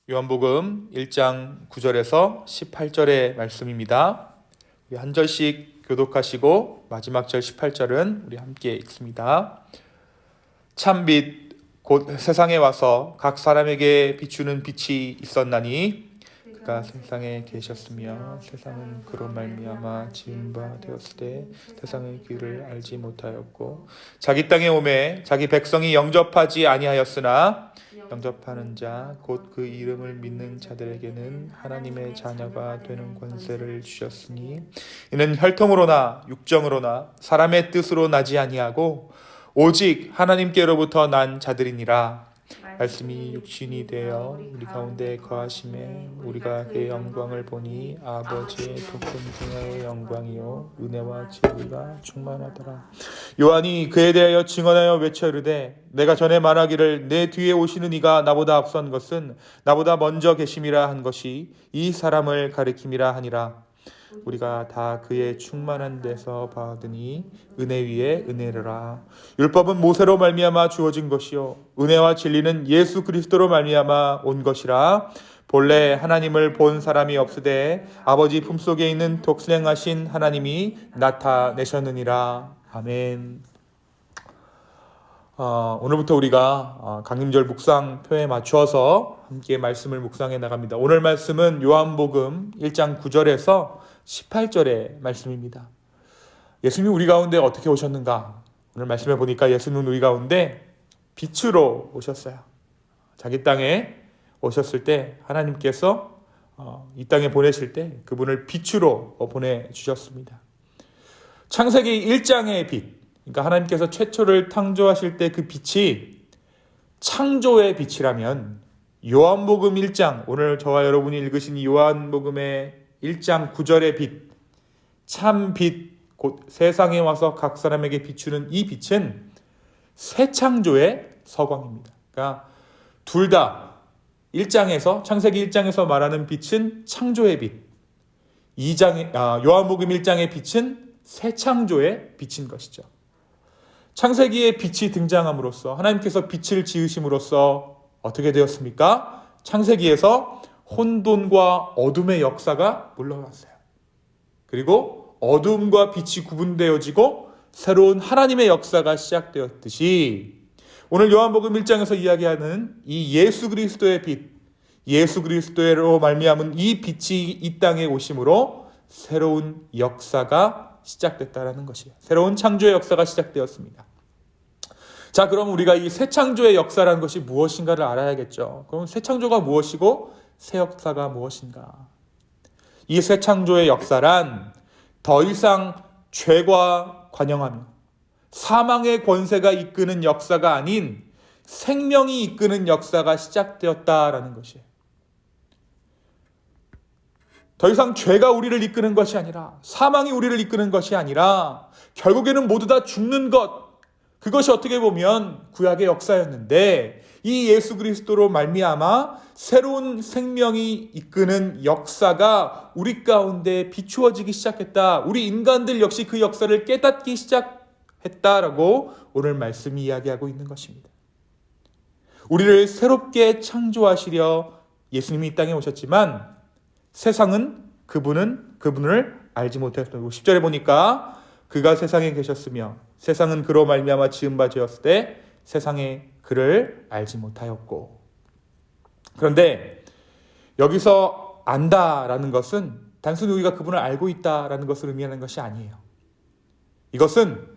요한복음 1장 9절에서 18절의 말씀입니다. 우리 한 절씩 교독하시고 마지막 절 18절은 우리 함께 읽습니다. 참빛 곧 세상에 와서 각 사람에게 비추는 빛이 있었나니 그가 세상에 계셨으며 세상은 그로 말미암아 지은 바 되었으되 세상의 길을 알지 못하였고 자기 땅에 오매 자기 백성이 영접하지 아니하였으나 영접하는 자 곧 그 이름을 믿는 자들에게는 하나님의 자녀가 되는 권세를 주셨으니 이는 혈통으로나 육정으로나 사람의 뜻으로 나지 아니하고 오직 하나님께로부터 난 자들이니라. 말씀이 육신이 되어 우리 가운데 거하심에 우리가 그의 영광을 보니 아버지의 독생자의 영광이요 은혜와 진리가 충만하더라. 요한이 그에 대하여 증언하여 외쳐 이르되 내가 전에 말하기를 내 뒤에 오시는 이가 나보다 앞선 것은 나보다 먼저 계심이라 한 것이 이 사람을 가리킴이라 하니라. 우리가 다 그의 충만한 데서 받으니 은혜 위에 은혜라. 율법은 모세로 말미암아 주어진 것이요 은혜와 진리는 예수 그리스도로 말미암아 온 것이라. 본래 하나님을 본 사람이 없으되 아버지 품속에 있는 독생하신 하나님이 나타내셨느니라. 아멘. 오늘부터 우리가 강림절 묵상표에 맞추어서 함께 말씀을 묵상해 나갑니다. 오늘 말씀은 요한복음 1장 9절에서 18절의 말씀입니다. 예수님이 우리 가운데 어떻게 오셨는가? 오늘 말씀해 보니까 예수님은 우리 가운데 빛으로 오셨어요. 자기 땅에 오셨을 때 하나님께서 이 땅에 보내실 때 그분을 빛으로 보내주셨습니다. 창세기 1장의 빛, 그러니까 하나님께서 최초를 창조하실 때 그 빛이 창조의 빛이라면 요한복음 1장, 오늘 저와 여러분이 읽으신 이 요한복음의 1장 9절의 빛, 참 빛, 곧 세상에 와서 각 사람에게 비추는 이 빛은 새 창조의 서광입니다. 그러니까 둘 다 1장에서 창세기 1장에서 말하는 빛은 창조의 빛, 요한복음 1장의 빛은 새 창조의 빛인 것이죠. 창세기에 빛이 등장함으로써 하나님께서 빛을 지으심으로써 어떻게 되었습니까? 창세기에서 혼돈과 어둠의 역사가 물러났어요. 그리고 어둠과 빛이 구분되어지고 새로운 하나님의 역사가 시작되었듯이 오늘 요한복음 1장에서 이야기하는 이 예수 그리스도의 빛, 예수 그리스도로 말미암은 이 빛이 이 땅에 오심으로 새로운 역사가 시작됐다라는 것이에요. 새로운 창조의 역사가 시작되었습니다. 자, 그럼 우리가 이 새 창조의 역사라는 것이 무엇인가를 알아야겠죠. 그럼 새 창조가 무엇이고 새 역사가 무엇인가? 이 새 창조의 역사란 더 이상 죄가 관영하며 사망의 권세가 이끄는 역사가 아닌 생명이 이끄는 역사가 시작되었다라는 것이에요. 더 이상 죄가 우리를 이끄는 것이 아니라 사망이 우리를 이끄는 것이 아니라 결국에는 모두 다 죽는 것, 그것이 어떻게 보면 구약의 역사였는데 이 예수 그리스도로 말미암아 새로운 생명이 이끄는 역사가 우리 가운데 비추어지기 시작했다. 우리 인간들 역시 그 역사를 깨닫기 시작했다라고 오늘 말씀이 이야기하고 있는 것입니다. 우리를 새롭게 창조하시려 예수님이 이 땅에 오셨지만 세상은 그분을 알지 못했습니다. 10절에 보니까 그가 세상에 계셨으며 세상은 그로 말미암아 지은 바 되었을 때 세상에 그를 알지 못하였고. 그런데 여기서 안다라는 것은 단순히 우리가 그분을 알고 있다라는 것을 의미하는 것이 아니에요. 이것은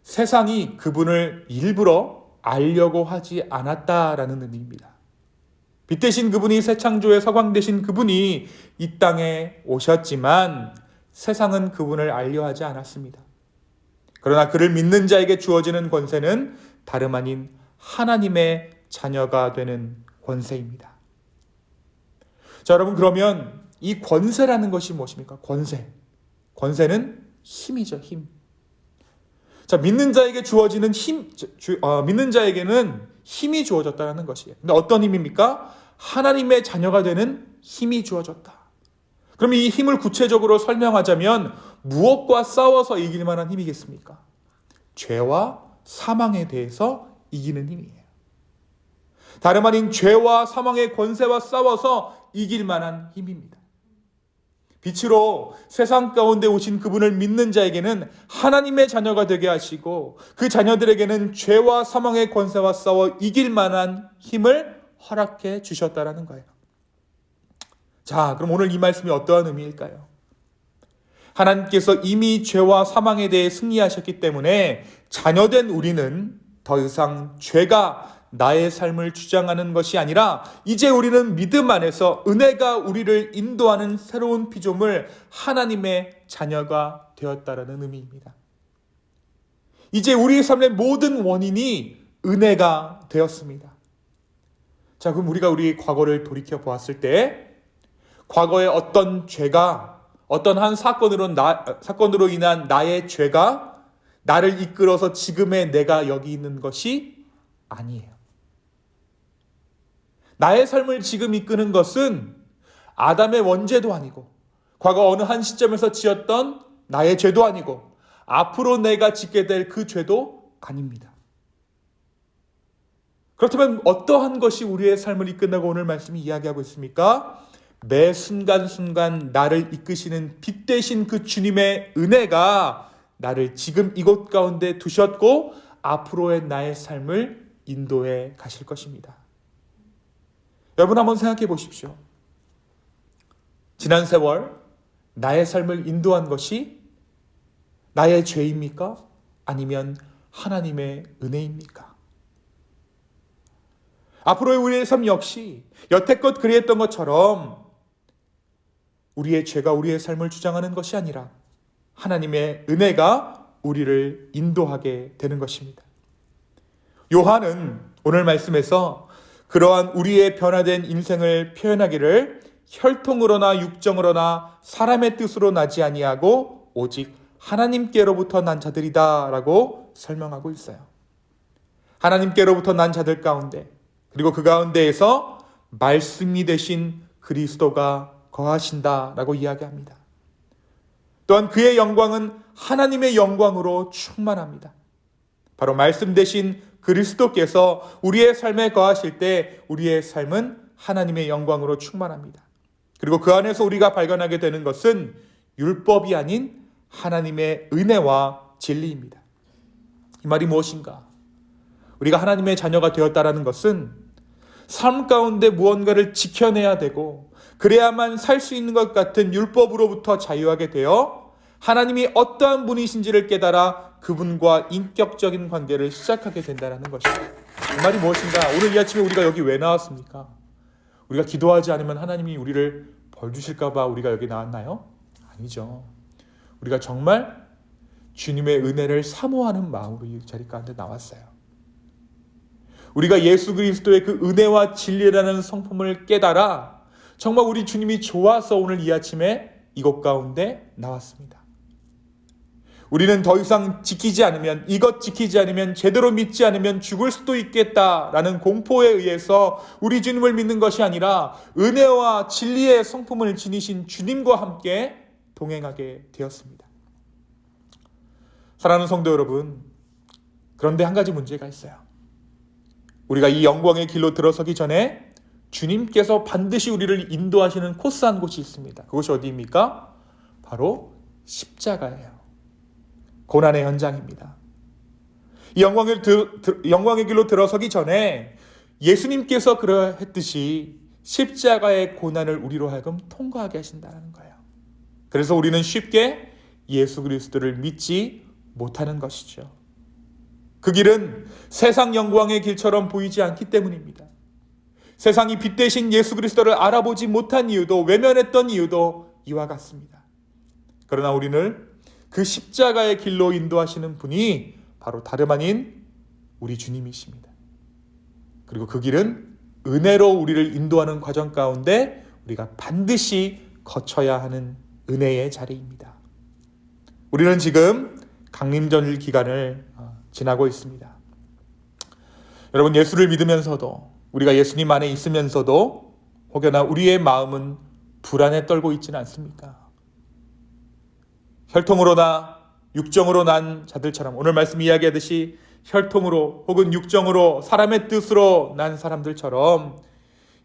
세상이 그분을 일부러 알려고 하지 않았다라는 의미입니다. 빛 대신 그분이 새 창조의 서광 되신 그분이 이 땅에 오셨지만 세상은 그분을 알려 하지 않았습니다. 그러나 그를 믿는 자에게 주어지는 권세는 다름 아닌 하나님의 자녀가 되는 권세입니다. 자, 여러분, 그러면 이 권세라는 것이 무엇입니까? 권세는 힘이죠, 힘. 자, 믿는 자에게 주어지는 믿는 자에게는 힘이 주어졌다는 것이에요. 근데 어떤 힘입니까? 하나님의 자녀가 되는 힘이 주어졌다. 그럼 이 힘을 구체적으로 설명하자면 무엇과 싸워서 이길 만한 힘이겠습니까? 죄와 사망에 대해서 이기는 힘이에요. 다름 아닌 죄와 사망의 권세와 싸워서 이길 만한 힘입니다. 빛으로 세상 가운데 오신 그분을 믿는 자에게는 하나님의 자녀가 되게 하시고 그 자녀들에게는 죄와 사망의 권세와 싸워 이길 만한 힘을 허락해 주셨다라는 거예요. 자, 그럼 오늘 이 말씀이 어떠한 의미일까요? 하나님께서 이미 죄와 사망에 대해 승리하셨기 때문에 자녀된 우리는 더 이상 죄가 나의 삶을 주장하는 것이 아니라 이제 우리는 믿음 안에서 은혜가 우리를 인도하는 새로운 피조물 하나님의 자녀가 되었다라는 의미입니다. 이제 우리의 삶의 모든 원인이 은혜가 되었습니다. 자, 그럼 우리가 우리 과거를 돌이켜 보았을 때 과거의 어떤 죄가 어떤 한 사건으로 인한 나의 죄가 나를 이끌어서 지금의 내가 여기 있는 것이 아니에요. 나의 삶을 지금 이끄는 것은 아담의 원죄도 아니고 과거 어느 한 시점에서 지었던 나의 죄도 아니고 앞으로 내가 짓게 될 그 죄도 아닙니다. 그렇다면 어떠한 것이 우리의 삶을 이끈다고 오늘 말씀이 이야기하고 있습니까? 매 순간순간 나를 이끄시는 빛 되신 그 주님의 은혜가 나를 지금 이곳 가운데 두셨고 앞으로의 나의 삶을 인도해 가실 것입니다. 여러분 한번 생각해 보십시오. 지난 세월 나의 삶을 인도한 것이 나의 죄입니까? 아니면 하나님의 은혜입니까? 앞으로의 우리의 삶 역시 여태껏 그리했던 것처럼 우리의 죄가 우리의 삶을 주장하는 것이 아니라 하나님의 은혜가 우리를 인도하게 되는 것입니다. 요한은 오늘 말씀에서 그러한 우리의 변화된 인생을 표현하기를 혈통으로나 육정으로나 사람의 뜻으로 나지 아니하고 오직 하나님께로부터 난 자들이다 라고 설명하고 있어요. 하나님께로부터 난 자들 가운데 그리고 그 가운데에서 말씀이 되신 그리스도가 거하신다 라고 이야기합니다. 또한 그의 영광은 하나님의 영광으로 충만합니다. 바로 말씀 되신 그리스도께서 우리의 삶에 거하실 때 우리의 삶은 하나님의 영광으로 충만합니다. 그리고 그 안에서 우리가 발견하게 되는 것은 율법이 아닌 하나님의 은혜와 진리입니다. 이 말이 무엇인가? 우리가 하나님의 자녀가 되었다라는 것은 삶 가운데 무언가를 지켜내야 되고 그래야만 살 수 있는 것 같은 율법으로부터 자유하게 되어 하나님이 어떠한 분이신지를 깨달아 그분과 인격적인 관계를 시작하게 된다는 것입니다. 이 말이 무엇인가? 오늘 이 아침에 우리가 여기 왜 나왔습니까? 우리가 기도하지 않으면 하나님이 우리를 벌 주실까 봐 우리가 여기 나왔나요? 아니죠. 우리가 정말 주님의 은혜를 사모하는 마음으로 이 자리 가운데 나왔어요. 우리가 예수 그리스도의 그 은혜와 진리라는 성품을 깨달아 정말 우리 주님이 좋아서 오늘 이 아침에 이곳 가운데 나왔습니다. 우리는 더 이상 이것 지키지 않으면 제대로 믿지 않으면 죽을 수도 있겠다라는 공포에 의해서 우리 주님을 믿는 것이 아니라 은혜와 진리의 성품을 지니신 주님과 함께 동행하게 되었습니다. 사랑하는 성도 여러분, 그런데 한 가지 문제가 있어요. 우리가 이 영광의 길로 들어서기 전에 주님께서 반드시 우리를 인도하시는 코스 한 곳이 있습니다. 그곳이 어디입니까? 바로 십자가예요. 고난의 현장입니다. 이 영광의 길로 들어서기 전에 예수님께서 그러했듯이 십자가의 고난을 우리로 하여금 통과하게 하신다는 거예요. 그래서 우리는 쉽게 예수 그리스도를 믿지 못하는 것이죠. 그 길은 세상 영광의 길처럼 보이지 않기 때문입니다. 세상이 빛 되신 예수 그리스도를 알아보지 못한 이유도 외면했던 이유도 이와 같습니다. 그러나 우리는 그 십자가의 길로 인도하시는 분이 바로 다름 아닌 우리 주님이십니다. 그리고 그 길은 은혜로 우리를 인도하는 과정 가운데 우리가 반드시 거쳐야 하는 은혜의 자리입니다. 우리는 지금 강림절 기간을 지나고 있습니다. 여러분, 예수를 믿으면서도 우리가 예수님 안에 있으면서도 혹여나 우리의 마음은 불안에 떨고 있지는 않습니까? 혈통으로나 육정으로 난 자들처럼 오늘 말씀 이야기하듯이 혈통으로 혹은 육정으로 사람의 뜻으로 난 사람들처럼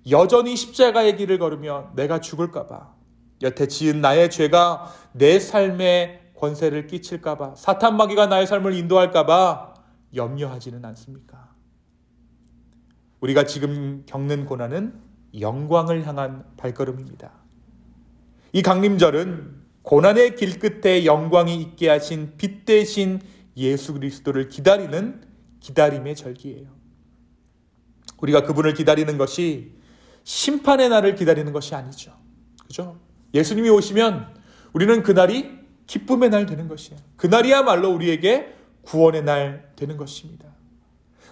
여전히 십자가의 길을 걸으며 내가 죽을까 봐, 여태 지은 나의 죄가 내 삶에 권세를 끼칠까 봐, 사탄 마귀가 나의 삶을 인도할까 봐 염려하지는 않습니까? 우리가 지금 겪는 고난은 영광을 향한 발걸음입니다. 이 강림절은 고난의 길 끝에 영광이 있게 하신 빛 대신 예수 그리스도를 기다리는 기다림의 절기예요. 우리가 그분을 기다리는 것이 심판의 날을 기다리는 것이 아니죠. 그죠? 예수님이 오시면 우리는 그날이 기쁨의 날 되는 것이에요. 그날이야말로 우리에게 구원의 날 되는 것입니다.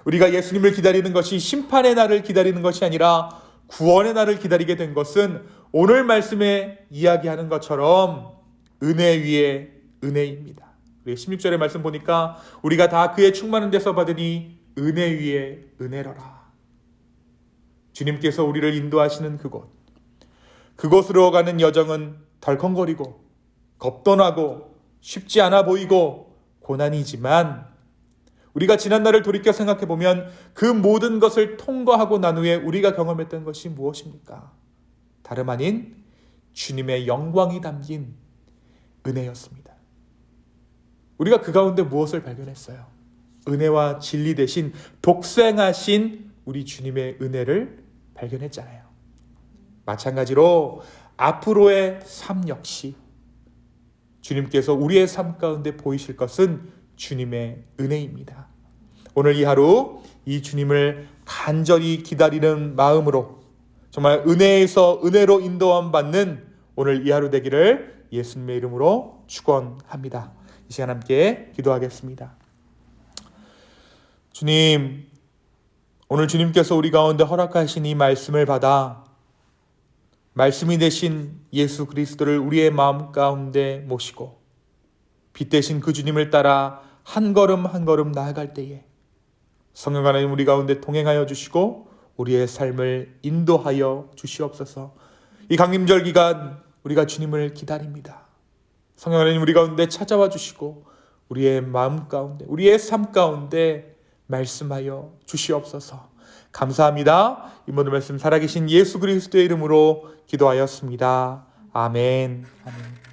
우리가 예수님을 기다리는 것이 심판의 날을 기다리는 것이 아니라 구원의 날을 기다리게 된 것은 오늘 말씀에 이야기하는 것처럼 은혜 위에 은혜입니다. 우리 16절의 말씀 보니까 우리가 다 그의 충만한 데서 받으니 은혜 위에 은혜로라. 주님께서 우리를 인도하시는 그곳으로 가는 여정은 덜컹거리고 겁도 나고 쉽지 않아 보이고 고난이지만 우리가 지난날을 돌이켜 생각해 보면 그 모든 것을 통과하고 난 후에 우리가 경험했던 것이 무엇입니까? 다름 아닌 주님의 영광이 담긴 은혜였습니다. 우리가 그 가운데 무엇을 발견했어요? 은혜와 진리 대신 독생하신 우리 주님의 은혜를 발견했잖아요. 마찬가지로 앞으로의 삶 역시 주님께서 우리의 삶 가운데 보이실 것은 주님의 은혜입니다. 오늘 이 하루 이 주님을 간절히 기다리는 마음으로 정말 은혜에서 은혜로 인도함 받는 오늘 이 하루 되기를 예수님의 이름으로 축원합니다. 이 시간 함께 기도하겠습니다. 주님, 오늘 주님께서 우리 가운데 허락하신 이 말씀을 받아 말씀이 되신 예수 그리스도를 우리의 마음 가운데 모시고 빛 대신 그 주님을 따라 한 걸음 한 걸음 나아갈 때에 성령 하나님 우리 가운데 동행하여 주시고 우리의 삶을 인도하여 주시옵소서. 이 강림절 기간 우리가 주님을 기다립니다. 성령 하나님 우리 가운데 찾아와 주시고 우리의 마음 가운데 우리의 삶 가운데 말씀하여 주시옵소서. 감사합니다. 이 모든 말씀 살아계신 예수 그리스도의 이름으로 기도하였습니다. 아멘. 아멘.